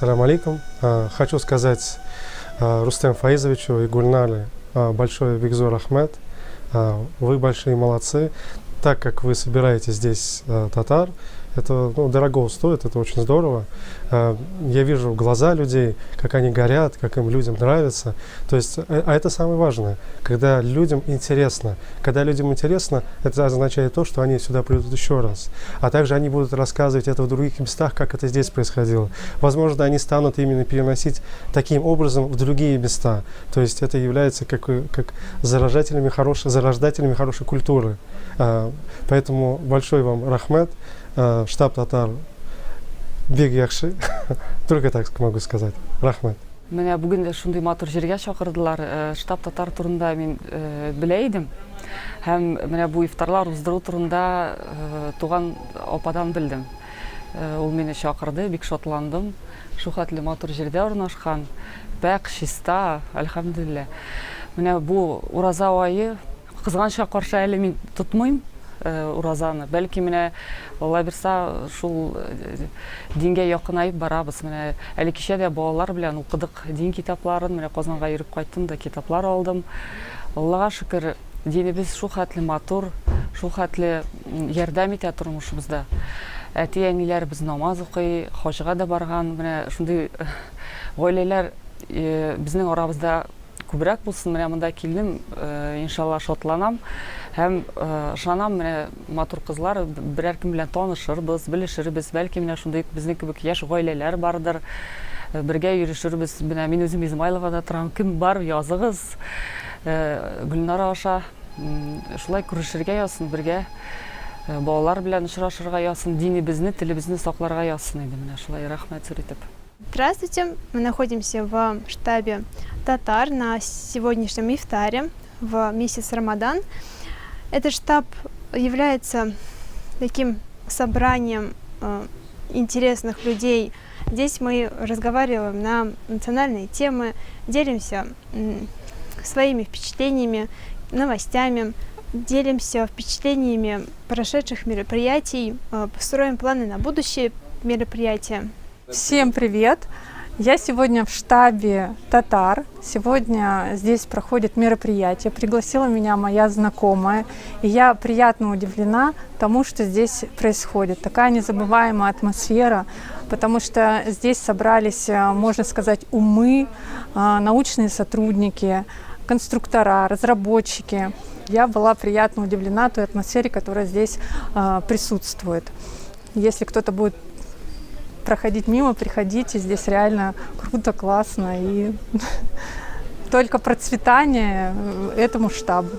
Ассаламу алейкум. Хочу сказать Рустем Фаизовичу и Гульнале большое бигзу рахмет. Вы большие молодцы. Так как вы собираете здесь татар, это дорого стоит, это очень здорово. Я вижу глаза людей, как они горят, как им людям нравится. То есть, это самое важное, когда людям интересно. Когда людям интересно, это означает то, что они сюда придут еще раз. А также они будут рассказывать это в других местах, как это здесь происходило. Возможно, они станут именно переносить таким образом в другие места. То есть, это является как зарождателями хорошей культуры. Поэтому большой вам рахмет. Штаб татар бек яхшы. Только так могу сказать. Рахмет. Менә бүген дә шундый матур җиргә чакырдылар. Штаб татар турында мин белә идем. Һәм менә бу ифтарлар уздыру турында туган ападан белдем. Ул мине чакырды, бик шатландым. Шу хәтле матур җирдә урнашкан. Бәк чиста, әлхәмдүлилләh. Менә бу ураза айы кызганча каршы әле мин тотмыйм. Уразаны. Бәлки менә Алла бирса шул дингә якынайып барабыз. Менә әле кичә дә балалар белән укыдык дин китапларын. Менә Казанга йөреп кайттым да китаплар алдым. Аллага шөкер, динебез шул хәтле матур, шул хәтле ярдәм итә тормышыбызда. Әти-әниләребез намаз укый, хаҗга да барган. Менә шундый гаиләләр безнең арабызда күбрәк булсын. Менә монда килдем, иншалла шатланам. Һәм ышанам, менә матур кызлар берәр кем белән танышырбыз, белешербез. Бәлки менә шундый безнең кебек яшь гаиләләр бардыр. Бергә йөришербез. Менә мин үзем Измайловада торам. Кем бар, языгыз. Гөлнара аша шулай күрешергә ясын, бергә балалар белән очрашырга ясын, динебезне, телебезне сакларга ясын иде. Менә шулай рәхмәт сүритеп. Здравствуйте, мы находимся в штабе татар на сегодняшнем ифтаре в месяц Рамадан. Этот штаб является таким собранием интересных людей. Здесь мы разговариваем на национальные темы, делимся своими впечатлениями, новостями, делимся впечатлениями прошедших мероприятий, строим планы на будущие мероприятия. Всем привет! Я сегодня в штабе татар. Сегодня здесь проходит мероприятие. Пригласила меня моя знакомая. И я приятно удивлена тому, что здесь происходит. Такая незабываемая атмосфера, потому что здесь собрались, можно сказать, умы, научные сотрудники, конструктора, разработчики. Я была приятно удивлена той атмосфере, которая здесь присутствует. Если кто-то будет проходить мимо, приходите, здесь реально круто, классно и только процветание этому штабу.